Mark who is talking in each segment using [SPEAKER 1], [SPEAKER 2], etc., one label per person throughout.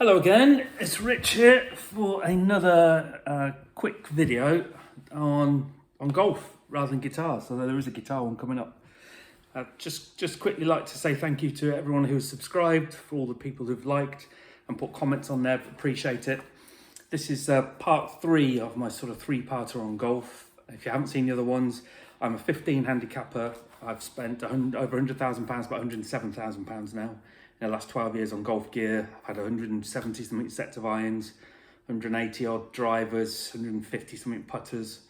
[SPEAKER 1] Hello again, it's Rich here for another quick video on golf rather than guitars, although there is a guitar one coming up. Just quickly like to say thank you to everyone who's subscribed, for all the people who've liked and put comments on there, appreciate it. This is part 3 of my sort of 3-parter on golf. If you haven't seen the other ones, I'm a 15 handicapper. I've spent over £100,000, about £107,000 now. In the last 12 years on golf gear. I've had 170 something sets of irons, 180 odd drivers, 150 something putters.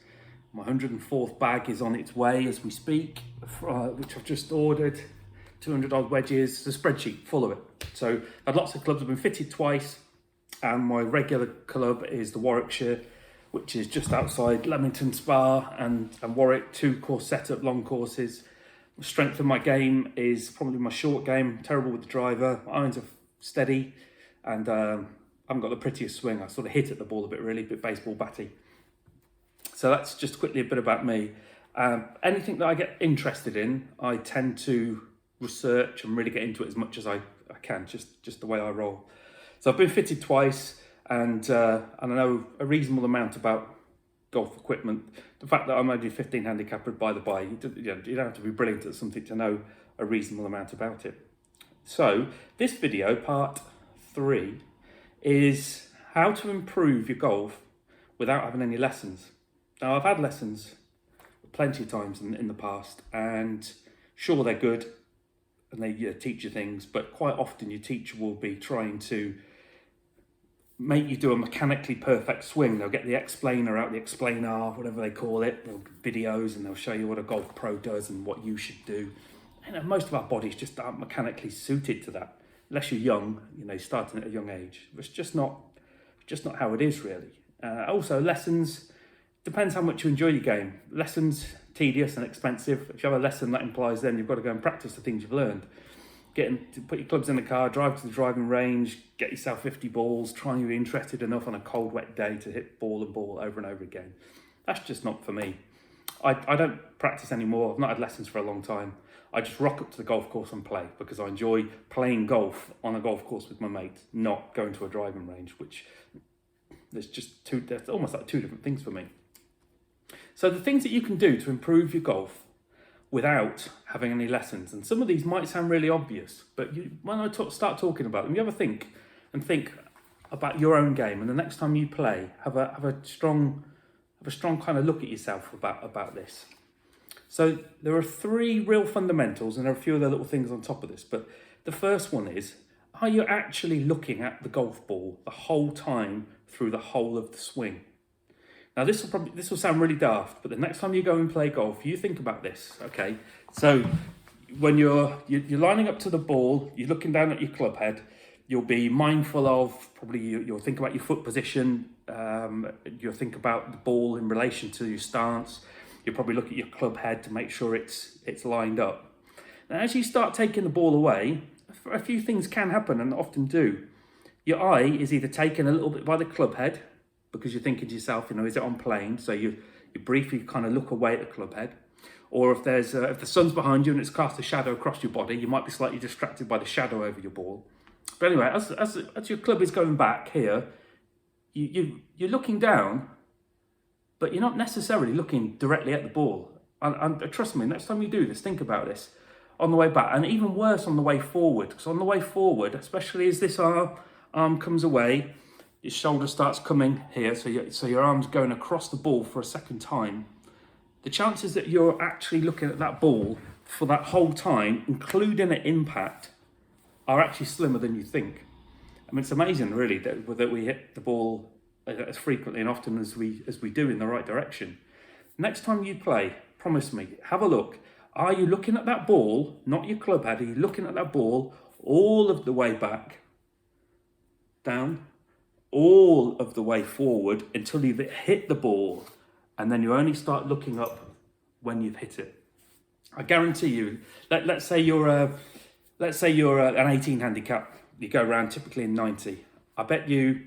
[SPEAKER 1] My 104th bag is on its way as we speak, which I've just ordered. 200 odd wedges, the spreadsheet full of it. So I've had lots of clubs. I've been fitted twice, and my regular club is the Warwickshire, which is just outside Leamington Spa and Warwick, 2-course setup, long courses. The strength of my game is probably my short game. Terrible with the driver. My irons are steady, and I haven't got the prettiest swing. I sort of hit at the ball a bit, really, a bit baseball batty. So that's just quickly a bit about me. Anything that I get interested in, I tend to research and really get into it as much as I can, just the way I roll. So I've been fitted twice, and I know a reasonable amount about golf equipment. The fact that I'm only 15 handicapper, by the by, you don't have to be brilliant at something to know a reasonable amount about it. So this video, part 3, is how to improve your golf without having any lessons. Now, I've had lessons plenty of times in the past, and sure, they're good and they teach you things, but quite often your teacher will be trying to make you do a mechanically perfect swing. They'll get the explainer out, the explainer, whatever they call it, videos, and they'll show you what a golf pro does and what you should do. And most of our bodies just aren't mechanically suited to that, unless you're young, starting at a young age. It's just not how it is, really. Also, lessons, depends how much you enjoy your game. Lessons, tedious and expensive. If you have a lesson, that implies then you've got to go and practice the things you've learned. Put your clubs in the car, drive to the driving range, get yourself 50 balls, try and be interested enough on a cold, wet day to hit ball and ball over and over again. That's just not for me. I don't practice anymore. I've not had lessons for a long time. I just rock up to the golf course and play, because I enjoy playing golf on a golf course with my mates, not going to a driving range, which there's almost like 2 different things for me. So the things that you can do to improve your golf without having any lessons, and some of these might sound really obvious, but when I start talking about them, you ever think about your own game, and the next time you play, have a strong kind of look at yourself about this. So there are 3 real fundamentals, and there are a few other little things on top of this, but the first one is, are you actually looking at the golf ball the whole time through the whole of the swing? Now, this will sound really daft, but the next time you go and play golf, you think about this, okay? So when you're lining up to the ball, you're looking down at your club head, you'll be mindful of, probably you'll think about your foot position, you'll think about the ball in relation to your stance, you'll probably look at your club head to make sure it's lined up. Now, as you start taking the ball away, a few things can happen, and often do. Your eye is either taken a little bit by the club head, because you're thinking to yourself, is it on plane? So you briefly kind of look away at the club head. Or if the sun's behind you and it's cast a shadow across your body, you might be slightly distracted by the shadow over your ball. But anyway, as your club is going back here, you're looking down, but you're not necessarily looking directly at the ball. And trust me, next time you do this, think about this on the way back, and even worse on the way forward. Because on the way forward, especially as this arm comes away, your shoulder starts coming here, so your arm's going across the ball for a second time. The chances that you're actually looking at that ball for that whole time, including an impact, are actually slimmer than you think. I mean, it's amazing, really, that we hit the ball as frequently and often as we do in the right direction. Next time you play, promise me, have a look. Are you looking at that ball, not your club head? Are you looking at that ball all of the way back, down, all of the way forward until you've hit the ball, and then you only start looking up when you've hit it? I guarantee you. Let's say you're an 18 handicap. You go around typically in 90. I bet you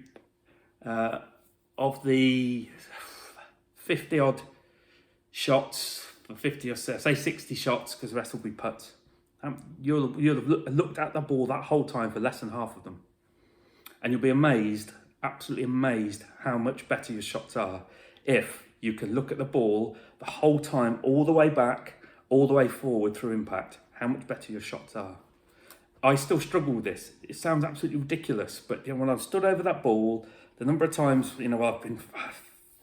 [SPEAKER 1] of the 50 odd shots, for 50 or so, say 60 shots, because the rest will be putts. You'll have looked at the ball that whole time for less than half of them. And you'll be amazed, absolutely amazed, how much better your shots are if you can look at the ball the whole time, all the way back, all the way forward through impact. How much better your shots are. I still struggle with this. It sounds absolutely ridiculous, but when I've stood over that ball, the number of times I've been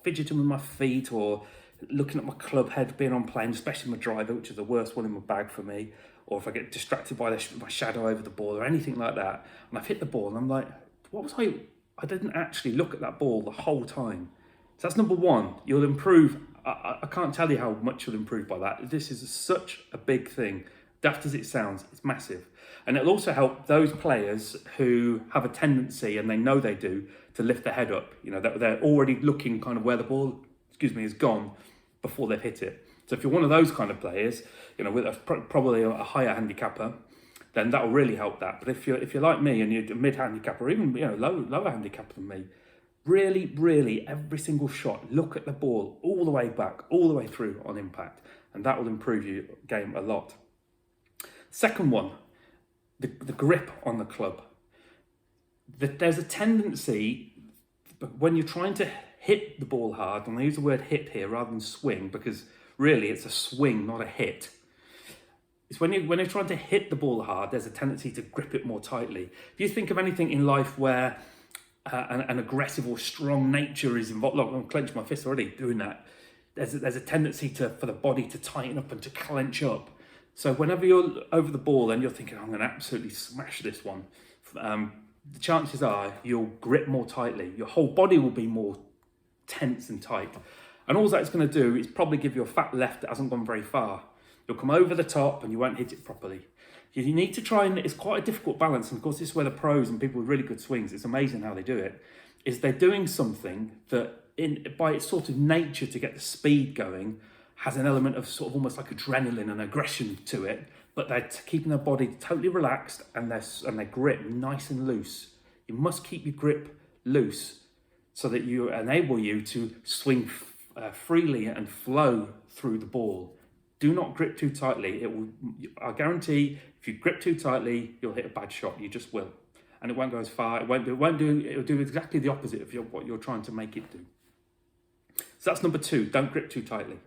[SPEAKER 1] fidgeting with my feet or looking at my club head being on plane, especially my driver, which is the worst one in my bag for me, or if I get distracted by my shadow over the ball or anything like that, and I've hit the ball and I'm like, what was I didn't actually look at that ball the whole time. So that's number one. You'll improve. I can't tell you how much you'll improve by that. This is such a big thing. Daft as it sounds, it's massive. And it'll also help those players who have a tendency, and they know they do, to lift their head up. They're already looking kind of where the ball, is gone before they've hit it. So if you're one of those kind of players, with probably a higher handicapper, then that'll really help that. But if you're like me and you're a mid handicapper, or even lower handicapper than me, really every single shot, look at the ball all the way back, all the way through on impact, and that will improve your game a lot. Second one, the grip on the club. There's a tendency when you're trying to hit the ball hard, and I use the word hit here rather than swing, because really it's a swing, not a hit. It's when you're trying to hit the ball hard, there's a tendency to grip it more tightly. If you think of anything in life where an aggressive or strong nature is involved, look, I'm clenching my fist already doing that. There's a tendency for the body to tighten up and to clench up. So whenever you're over the ball and you're thinking, I'm going to absolutely smash this one, the chances are you'll grip more tightly. Your whole body will be more tense and tight. And all that's going to do is probably give you a fat left that hasn't gone very far. You'll come over the top and you won't hit it properly. You need to try, and it's quite a difficult balance. And of course, this is where the pros and people with really good swings, it's amazing how they do it, is they're doing something that by its sort of nature to get the speed going, has an element of sort of almost like adrenaline and aggression to it, but they're keeping their body totally relaxed and their grip nice and loose. You must keep your grip loose so that you enable you to swing freely and flow through the ball. Do not grip too tightly. I guarantee, if you grip too tightly, you'll hit a bad shot. You just will, and it won't go as far. It'll do exactly the opposite of what you're trying to make it do. So that's number two. Don't grip too tightly.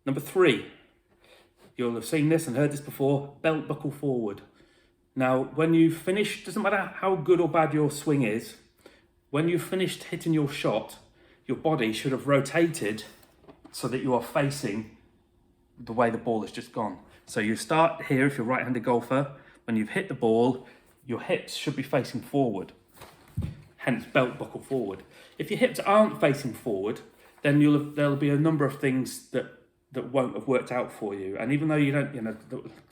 [SPEAKER 1] Number three, you'll have seen this and heard this before, belt buckle forward. Now, when you finish, doesn't matter how good or bad your swing is, when you've finished hitting your shot, your body should have rotated so that you are facing the way the ball has just gone. So you start here, if you're a right-handed golfer, when you've hit the ball, your hips should be facing forward, hence belt buckle forward. If your hips aren't facing forward, then there'll be a number of things that won't have worked out for you. And even though you don't,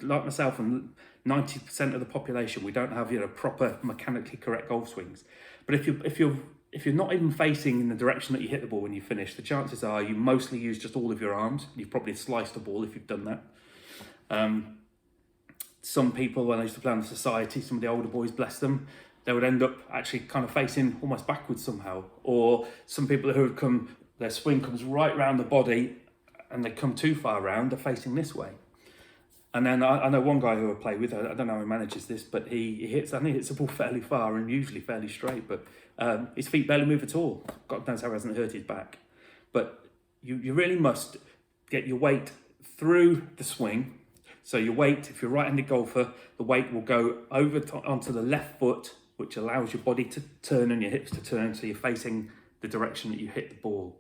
[SPEAKER 1] like myself and 90% of the population, we don't have proper mechanically correct golf swings. But if you're not even facing in the direction that you hit the ball when you finish, the chances are you mostly use just all of your arms. You've probably sliced the ball if you've done that. Some people, when I used to play on society, some of the older boys, bless them, they would end up actually kind of facing almost backwards somehow. Or some people who would their swing comes right round the body and they come too far round, they're facing this way. And then I know one guy who I play with, I don't know how he manages this, but he hits the ball fairly far and usually fairly straight, but his feet barely move at all. God knows how he hasn't hurt his back. But you really must get your weight through the swing. So your weight, if you're a right-handed golfer, the weight will go over onto the left foot, which allows your body to turn and your hips to turn, so you're facing the direction that you hit the ball.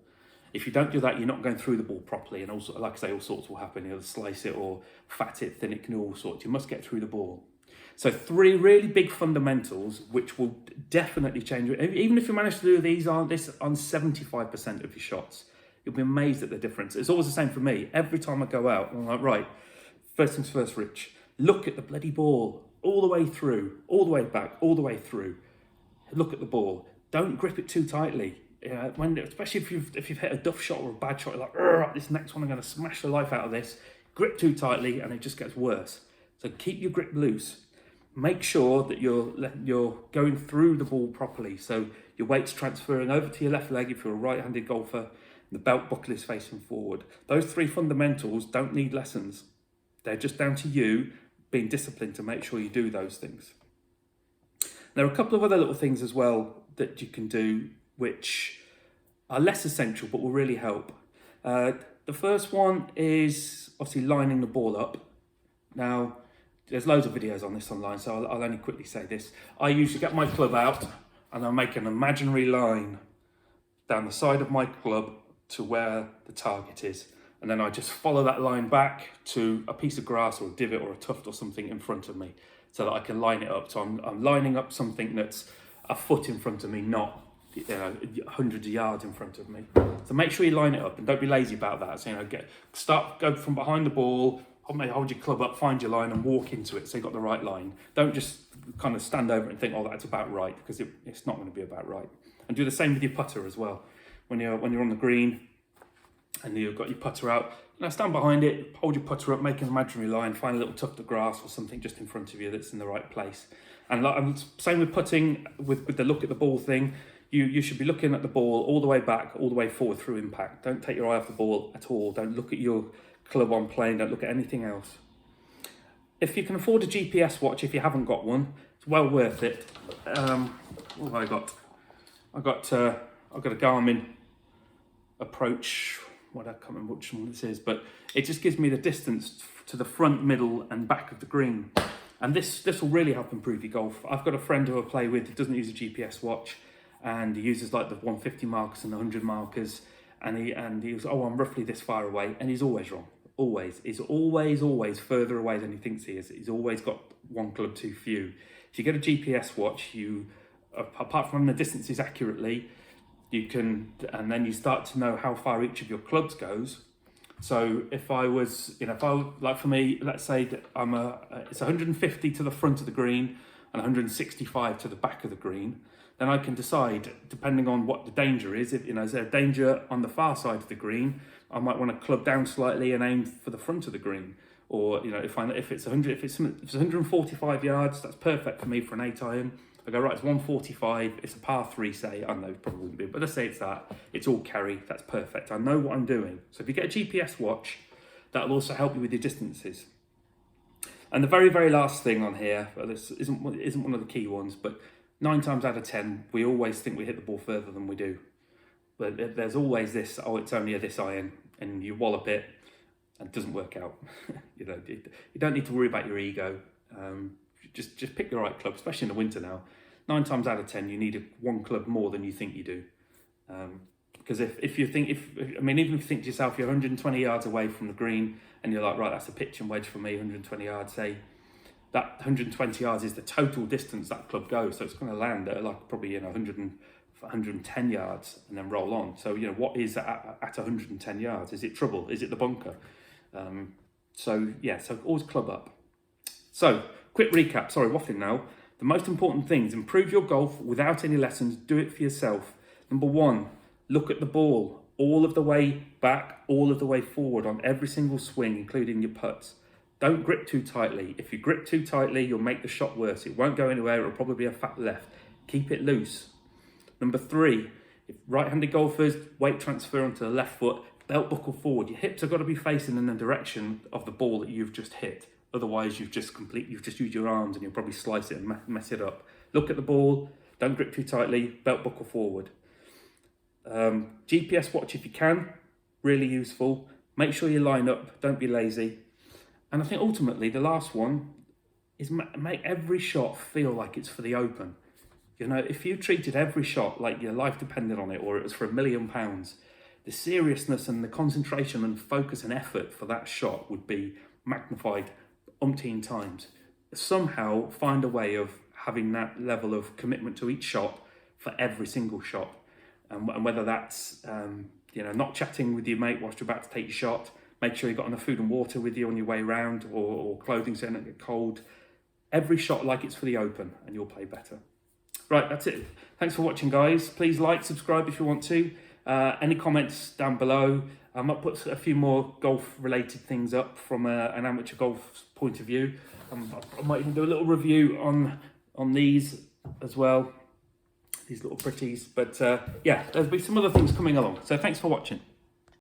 [SPEAKER 1] If you don't do that, you're not going through the ball properly, and also, like I say, all sorts will happen. You'll slice it or fat it, thin it, can do all sorts. You must get through the ball. So 3 really big fundamentals, which will definitely change. Even if you manage to do these on 75% of your shots, you'll be amazed at the difference. It's always the same for me. Every time I go out, I'm like, right, first things first, Rich, look at the bloody ball all the way through, all the way back, all the way through. Look at the ball. Don't grip it too tightly. Especially if you've hit a duff shot or a bad shot, you're like, this next one, I'm going to smash the life out of this. Grip too tightly and it just gets worse. So keep your grip loose. Make sure that you're going through the ball properly. So your weight's transferring over to your left leg if you're a right-handed golfer. The belt buckle is facing forward. Those 3 fundamentals don't need lessons. They're just down to you being disciplined to make sure you do those things. There are a couple of other little things as well that you can do which are less essential but will really help. The first one is obviously lining the ball up. Now, there's loads of videos on this online, so I'll only quickly say this. I usually get my club out and I'll make an imaginary line down the side of my club to where the target is. And then I just follow that line back to a piece of grass or a divot or a tuft or something in front of me so that I can line it up. So I'm lining up something that's a foot in front of me, not hundreds of yards in front of me. So make sure you line it up and don't be lazy about that. So go from behind the ball, hold your club up, find your line and walk into it so you've got the right line. Don't just kind of stand over it and think, oh, that's about right, because it's not going to be about right. And do the same with your putter as well. When you're on the green and you've got your putter out, stand behind it, hold your putter up, make an imaginary line, find a little tuft of grass or something just in front of you that's in the right place. And same with putting, with the look at the ball thing. You should be looking at the ball all the way back, all the way forward through impact. Don't take your eye off the ball at all. Don't look at your club on plane. Don't look at anything else. If you can afford a GPS watch, if you haven't got one, it's well worth it. What have I got? I've got a Garmin Approach. I can't remember which one this is, but it just gives me the distance to the front, middle, and back of the green. And this will really help improve your golf. I've got a friend who I play with who doesn't use a GPS watch, and he uses like the 150 markers and the 100 markers, and he was, oh, I'm roughly this far away, and he's always wrong. Always. He's always further away than he thinks he is. He's always got one club too few. If you get a GPS watch, you, apart from the distances accurately, you can, and then you start to know how far each of your clubs goes. So if I was, like for me, let's say that it's 150 to the front of the green and 165 to the back of the green, then I can decide, depending on what the danger is, if is there a danger on the far side of the green, I might want to club down slightly and aim for the front of the green. Or if it's 145 yards, that's perfect for me for an 8-iron. I go, right, it's 145, it's a par 3, say. I know it probably wouldn't be, but let's say it's that. It's all carry, that's perfect. I know what I'm doing. So if you get a GPS watch, that'll also help you with your distances. And the very, very last thing on here, well, this isn't one of the key ones, but 9 times out of 10, we always think we hit the ball further than we do. But there's always this, oh, it's only a this iron, and you wallop it, and it doesn't work out. You don't need to worry about your ego. Just pick the right club, especially in the winter now. 9 times out of 10, you need one club more than you think you do. Because even if you think to yourself, you're 120 yards away from the green, and you're like, right, that's a pitch and wedge for me, 120 yards, say, that 120 yards is the total distance that club goes. So it's going to land at like probably 110 yards and then roll on. So, what is at 110 yards? Is it trouble? Is it the bunker? So always club up. So, quick recap, sorry, waffling now. The most important things: improve your golf without any lessons, do it for yourself. Number 1, look at the ball all of the way back, all of the way forward on every single swing, including your putts. Don't grip too tightly. If you grip too tightly, you'll make the shot worse. It won't go anywhere, it'll probably be a fat left. Keep it loose. Number 3, if right-handed golfers, weight transfer onto the left foot, belt buckle forward. Your hips have got to be facing in the direction of the ball that you've just hit. Otherwise, you've just used your arms and you'll probably slice it and mess it up. Look at the ball, don't grip too tightly, belt buckle forward. GPS watch if you can, really useful. Make sure you line up, don't be lazy. And I think ultimately the last one is make every shot feel like it's for the Open. If you treated every shot like your life depended on it or it was for £1 million, the seriousness and the concentration and focus and effort for that shot would be magnified umpteen times. Somehow find a way of having that level of commitment to each shot for every single shot. And whether that's, not chatting with your mate whilst you're about to take your shot, make sure you've got enough food and water with you on your way round, or clothing so you don't get cold. Every shot like it's for the Open and you'll play better. Right, that's it. Thanks for watching, guys. Please like, subscribe if you want to. Any comments down below. I might put a few more golf-related things up from an amateur golf point of view. I might even do a little review on these as well, these little pretties. But there'll be some other things coming along. So thanks for watching.